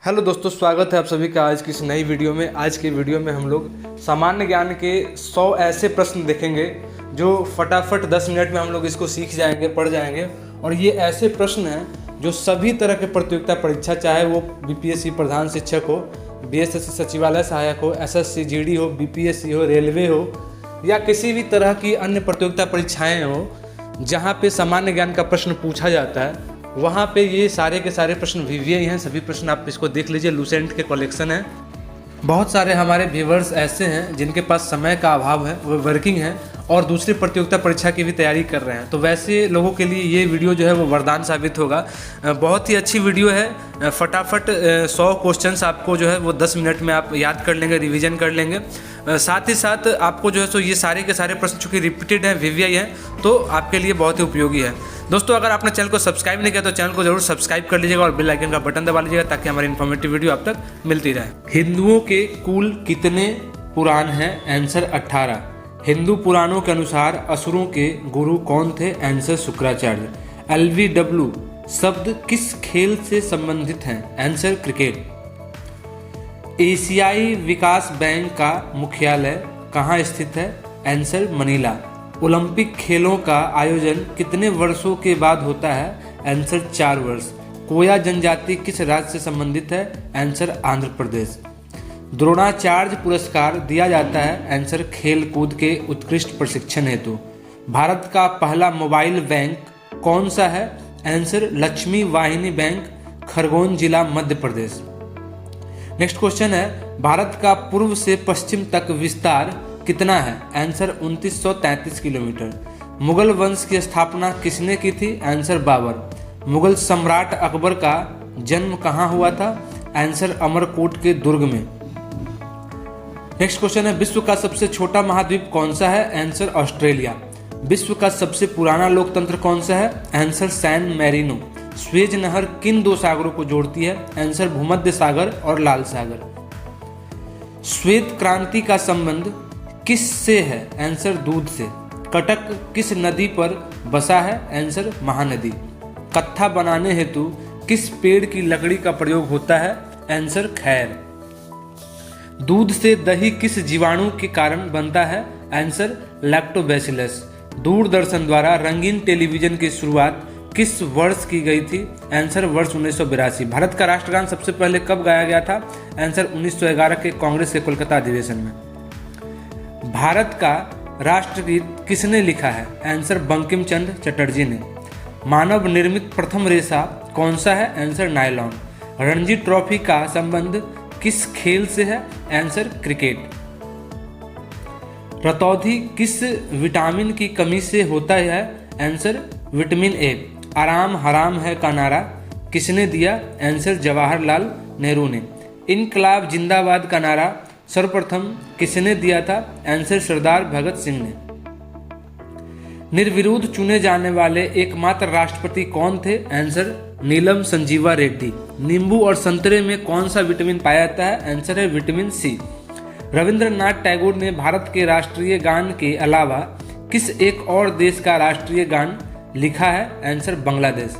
Hello दोस्तों, स्वागत है आप सभी का आज की इस नई वीडियो में। आज के वीडियो में हम लोग सामान्य ज्ञान के 100 ऐसे प्रश्न देखेंगे जो फटाफट 10 मिनट में हम लोग इसको सीख जाएंगे, पढ़ जाएंगे। और ये ऐसे प्रश्न हैं जो सभी तरह के प्रतियोगिता परीक्षा, चाहे वो बीपीएससी प्रधान शिक्षक हो, बीएसएससी सचिवालय सहायक हो, एसएससी जीडी हो, बीपीएससी हो, रेलवे हो, या किसी भी तरह की अन्य प्रतियोगिता परीक्षाएँ हो जहाँ पे सामान्य ज्ञान का प्रश्न पूछा जाता है, वहाँ पे ये सारे के सारे प्रश्न वीवीआई हैं। सभी प्रश्न आप इसको देख लीजिए, लूसेंट के कलेक्शन है। बहुत सारे हमारे व्यूवर्स ऐसे हैं जिनके पास समय का अभाव है, वो वर्किंग हैं और दूसरी प्रतियोगिता परीक्षा की भी तैयारी कर रहे हैं। तो वैसे लोगों के लिए ये वीडियो जो है वो वरदान साबित होगा। बहुत ही अच्छी वीडियो है। फटाफट 100 क्वेश्चंस आपको जो है वो 10 मिनट में आप याद कर लेंगे, रिवीजन कर लेंगे। साथ ही साथ आपको जो है सो ये सारे के सारे प्रश्न चूँकि रिपीटेड हैं, वीवीआई हैं, तो आपके लिए बहुत ही उपयोगी है। दोस्तों, अगर आपने चैनल को सब्सक्राइब नहीं किया तो चैनल को जरूर सब्सक्राइब कर लीजिएगा और बेल आइकन का बटन दबा लीजिएगा ताकि हमारी इन्फॉर्मेटिव वीडियो आप तक मिलती रहे। हिंदुओं के कुल कितने पुराण हैं? आंसर 18। हिंदू पुराणों के अनुसार असुरों के गुरु कौन थे? आंसर शुक्राचार्य। LBW शब्द किस खेल से संबंधित हैं? Answer cricket. एशियाई विकास बैंक का मुख्यालय कहाँ स्थित है? Answer Manila. ओलंपिक खेलों का आयोजन कितने वर्षों के बाद होता है? आंसर 4 वर्ष। कोया जनजाति किस राज्य से संबंधित है? आंसर आंध्र प्रदेश। द्रोणाचार्य पुरस्कार दिया जाता है? आंसर खेल कूद के उत्कृष्ट प्रशिक्षण हेतु। भारत का पहला मोबाइल बैंक कौन सा है? आंसर लक्ष्मी वाहिनी बैंक, खरगोन जिला, मध्य प्रदेश। नेक्स्ट क्वेश्चन है, भारत का पूर्व से पश्चिम तक विस्तार कितना है? Answer 2933 kilometre. मुगल वंश की स्थापना किसने की थी? आंसर बाबर। मुगल सम्राट अकबर का जन्म कहाँ हुआ था? आंसर अमरकोट के दुर्ग में। नेक्स्ट क्वेश्चन है, विश्व का सबसे छोटा महाद्वीप कौन सा है? Answer Australia. विश्व का सबसे पुराना लोकतंत्र कौन सा है? Answer San Marino. स्वेज नहर किन 2 सागरों को जोड़ती है? आंसर भूमध्य सागर और लाल सागर। श्वेत क्रांति का संबंध किस से है? आंसर दूध से। कटक किस नदी पर बसा है? आंसर महानदी। कत्था बनाने हेतु किस पेड़ की लकड़ी का प्रयोग होता है? आंसर खैर। दूध से दही किस जीवाणु के कारण बनता है? Answer lactobacillus. दूरदर्शन द्वारा रंगीन टेलीविजन की शुरुआत किस वर्ष की गई थी? आंसर वर्ष 1982। भारत का राष्ट्रगान सबसे पहले कब गाया गया था? आंसर 1911 के कांग्रेस के कोलकाता अधिवेशन में। भारत का राष्ट्रगीत किसने लिखा है? आंसर बंकिम चंद्र चटर्जी ने। मानव निर्मित प्रथम रेशा कौन सा है? Answer nylon. रणजी ट्रॉफी का संबंध किस खेल से है? Answer cricket. रतौंधी किस विटामिन की कमी से होता है? Answer vitamin A. आराम हराम है का नारा किसने दिया? आंसर जवाहरलाल नेहरू ने। इनकलाब जिंदाबाद का नारा सर्वप्रथम किसने दिया था? आंसर सरदार भगत सिंह ने। निर्विरोध चुने जाने वाले एकमात्र राष्ट्रपति कौन थे? आंसर नीलम संजीवा रेड्डी। नींबू और संतरे में कौन सा विटामिन पाया जाता है? आंसर है विटामिन सी। रविंद्रनाथ टैगोर ने भारत के राष्ट्रीय गान के अलावा किस एक और देश का राष्ट्रीय गान लिखा है? आंसर बांग्लादेश।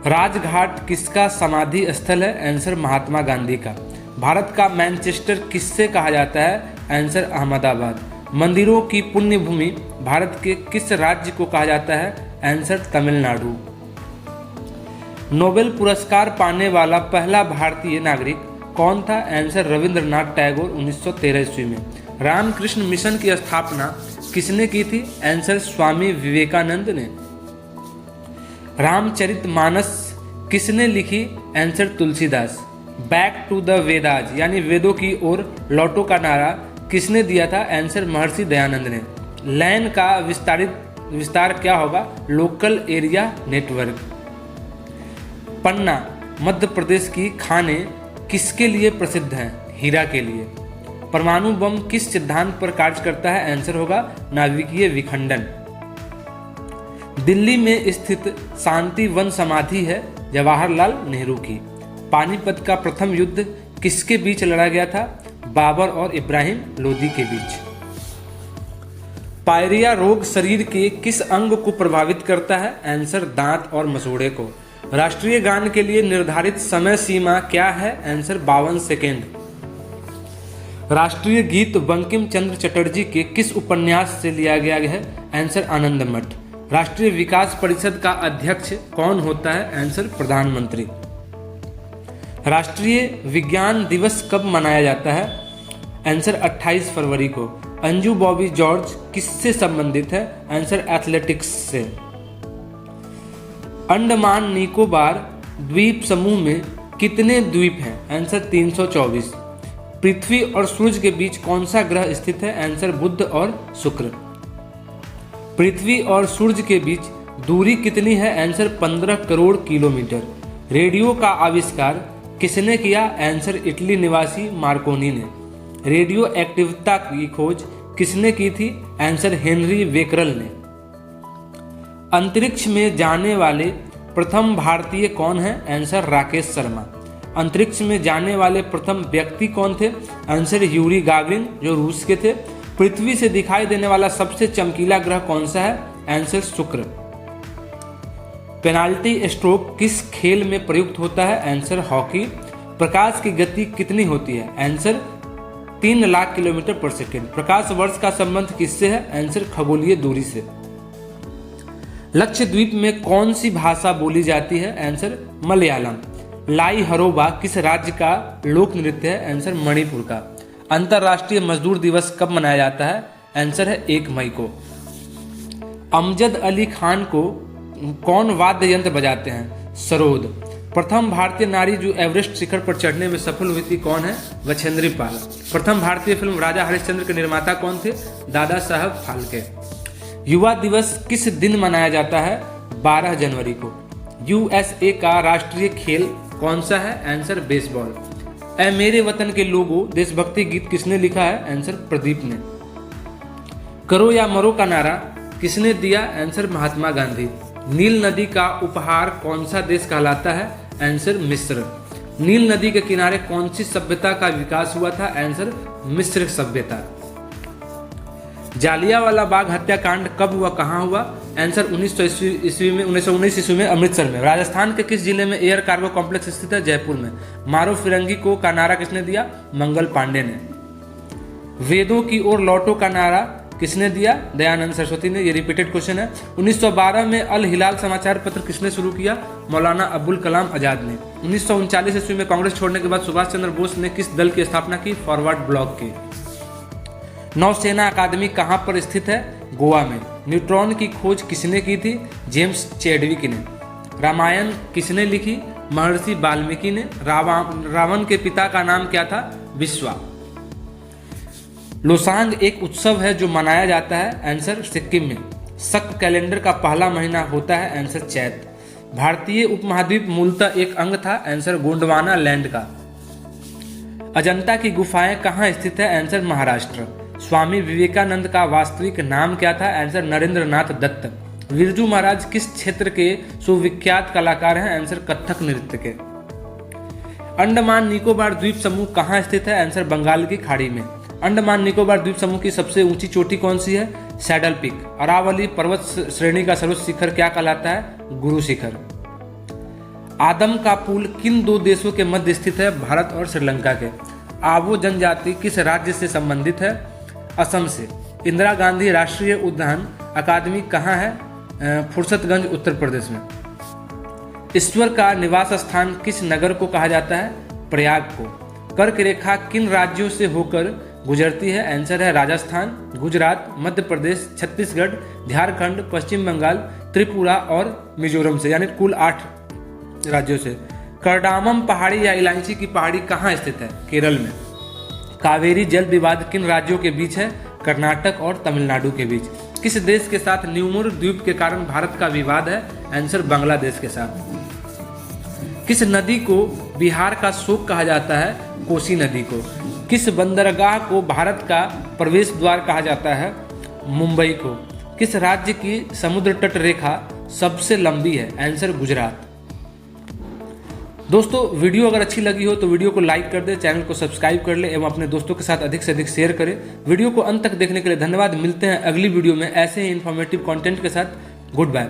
राजघाट किसका समाधि स्थल है? आंसर महात्मा गांधी का। भारत का मैनचेस्टर किससे कहा जाता है? आंसर अहमदाबाद। मंदिरों की पुण्य भूमि भारत के किस राज्य को कहा जाता है? आंसर तमिलनाडु। नोबेल पुरस्कार पाने वाला पहला भारतीय नागरिक कौन था? आंसर रविंद्रनाथ टैगोर 1913 ईस्वी में। रामकृष्ण मिशन की स्थापना किसने की थी? आंसर स्वामी विवेकानंद ने। रामचरितमानस किसने लिखी? Answer Tulsidas. Back to the Vedas यानी वेदों की ओर लौटो का नारा किसने दिया था? आंसर महर्षि दयानंद ने। लैन का विस्तार क्या होगा? Local area network. Panna Madhya Pradesh की खानें किसके लिए प्रसिद्ध हैं? हीरा के लिए। परमाणु बम किस सिद्धांत पर कार्य करता है? आंसर होगा नाभिकीय विखंडन। दिल्ली में स्थित शांति वन समाधि है जवाहरलाल नेहरू की। पानीपत का प्रथम युद्ध किसके बीच लड़ा गया था? बाबर और इब्राहिम लोदी के बीच। पायरिया रोग शरीर के किस अंग को प्रभावित करता है? आंसर दांत और मसूड़े को। राष्ट्रीय गान के लिए निर्धारित समय सीमा क्या है? Answer 52 second. राष्ट्रीय गीत बंकिम चंद्र चटर्जी के किस उपन्यास से लिया गया है? आंसर आनंद मठ। राष्ट्रीय विकास परिषद का अध्यक्ष कौन होता है? आंसर प्रधानमंत्री। राष्ट्रीय विज्ञान दिवस कब मनाया जाता है? आंसर 28 फरवरी को। अंजू बॉबी जॉर्ज किससे संबंधित है? आंसर एथलेटिक्स से। अंडमान निकोबार द्वीप समूह में कितने द्वीप हैं? आंसर 324। पृथ्वी और सूरज के बीच कौन सा ग्रह स्थित है? आंसर बुध और शुक्र। पृथ्वी और सूरज के बीच दूरी कितनी है? Answer 15 crore kilometre. रेडियो का आविष्कार किसने किया? आंसर इटली निवासी मार्कोनी ने। रेडियो एक्टिवता की खोज किसने की थी? आंसर हेनरी बेकरल ने। अंतरिक्ष में जाने वाले प्रथम भारतीय कौन है? आंसर राकेश शर्मा। अंतरिक्ष में जाने वाले प्रथम व्यक्ति कौन थे? आंसर यूरी गागरिन जो रूस के थे। पृथ्वी से दिखाई देने वाला सबसे चमकीला ग्रह कौन सा है? आंसर शुक्र। पेनाल्टी स्ट्रोक किस खेल में प्रयुक्त होता है? Answer hockey. प्रकाश की गति कितनी होती है? आंसर 3 लाख किलोमीटर पर सेकेंड। प्रकाश वर्ष का संबंध किससे है? आंसर खगोलीय दूरी से। लक्षद्वीप में कौन सी भाषा बोली जाती है? आंसर मलयालम। लाई हरोबा किस राज्य का लोक नृत्य है? आंसर मणिपुर का। अंतर्राष्ट्रीय मजदूर दिवस कब मनाया जाता है? आंसर है 1 मई को। अमजद अली खान को कौन वाद्य यंत्र बजाते हैं? सरोद। प्रथम भारतीय नारी जो एवरेस्ट शिखर पर चढ़ने में सफल हुई थी कौन है? बछेंद्री पाल। प्रथम भारतीय फिल्म राजा हरिश्चंद्र के निर्माता कौन थे? दादा साहब फाल्के। युवा दिवस किस दिन मनाया जाता है? 12 जनवरी को। यूएसए का राष्ट्रीय खेल कौन सा है? Answer baseball. ऐ मेरे वतन के लोगों देशभक्ति गीत किसने लिखा है? आंसर प्रदीप ने। करो या मरो का नारा किसने दिया? आंसर महात्मा गांधी। नील नदी का उपहार कौन सा देश कहलाता है? आंसर मिस्र। नील नदी के किनारे कौन सी सभ्यता का विकास हुआ था? आंसर मिस्र सभ्यता। जालियांवाला बाग हत्याकांड कब हुआ, कहाँ हुआ? आंसर 1919 ईस्वी में अमृतसर में। राजस्थान के किस जिले में एयर कार्गो कॉम्प्लेक्स स्थित है? जयपुर में। मारो फिरंगी को का नारा किसने दिया? मंगल पांडे ने। वेदों की ओर लौटो का नारा किसने दिया? दयानंद सरस्वती ने। ये रिपीटेड क्वेश्चन है। 1912 में अल हिलाल समाचार पत्र किसने शुरू किया? मौलाना अबुल कलाम आजाद ने। 1939 ईस्वी में कांग्रेस छोड़ने के बाद सुभाष चंद्र बोस ने किस दल की स्थापना की? फॉरवर्ड ब्लॉक की। नौसेना अकादमी कहाँ पर स्थित है? गोवा में। न्यूट्रॉन की खोज किसने की थी? जेम्स चैडविक ने। रामायण किसने लिखी? महर्षि वाल्मीकि ने। रावण के पिता का नाम क्या था? विश्वा। लोसांग एक उत्सव है जो मनाया जाता है? आंसर सिक्किम में। शक कैलेंडर का पहला महीना होता है? आंसर चैत। भारतीय उपमहाद्वीप मूलतः एक अंग था? आंसर गोंडवाना लैंड का। अजंता की गुफाएं कहाँ स्थित है? आंसर महाराष्ट्र। स्वामी विवेकानंद का वास्तविक नाम क्या था? आंसर नरेंद्र नाथ दत्त। बिरजू महाराज किस क्षेत्र के सुविख्यात कलाकार हैं? आंसर कथक नृत्य के। अंडमान निकोबार द्वीप समूह कहाँ स्थित है? आंसर बंगाल की खाड़ी में। अंडमान निकोबार द्वीप समूह की सबसे ऊंची चोटी कौन सी है? Saddle peak. अरावली पर्वत श्रेणी का सर्वोच्च शिखर क्या कहलाता है? गुरु शिखर। आदम का पुल किन 2 देशों के मध्य स्थित है? भारत और श्रीलंका के। आबो जनजाति किस राज्य से संबंधित है? असम से। इंदिरा गांधी राष्ट्रीय उद्यान अकादमी कहाँ है? फुर्सतगंज उत्तर प्रदेश में। ईश्वर का निवास स्थान किस नगर को कहा जाता है? प्रयाग को। कर्क रेखा किन राज्यों से होकर गुजरती है? आंसर है राजस्थान, गुजरात, मध्य प्रदेश, छत्तीसगढ़, झारखंड, पश्चिम बंगाल, त्रिपुरा और मिजोरम से, यानी कुल 8 राज्यों से। करडामम पहाड़ी या इलायची की पहाड़ी कहाँ स्थित है? केरल में। कावेरी जल विवाद किन राज्यों के बीच है? कर्नाटक और तमिलनाडु के बीच। किस देश के साथ न्यूमोर द्वीप के कारण भारत का विवाद है? आंसर बांग्लादेश के साथ। किस नदी को बिहार का शोक कहा जाता है? कोसी नदी को। किस बंदरगाह को भारत का प्रवेश द्वार कहा जाता है? मुंबई को। किस राज्य की समुद्र तट रेखा सबसे लंबी है? आंसर गुजरात। दोस्तों, वीडियो अगर अच्छी लगी हो तो वीडियो को लाइक कर दे, चैनल को सब्सक्राइब कर ले एवं अपने दोस्तों के साथ अधिक से अधिक शेयर करें। वीडियो को अंत तक देखने के लिए धन्यवाद। मिलते हैं अगली वीडियो में ऐसे ही इन्फॉर्मेटिव कंटेंट के साथ। Good bye.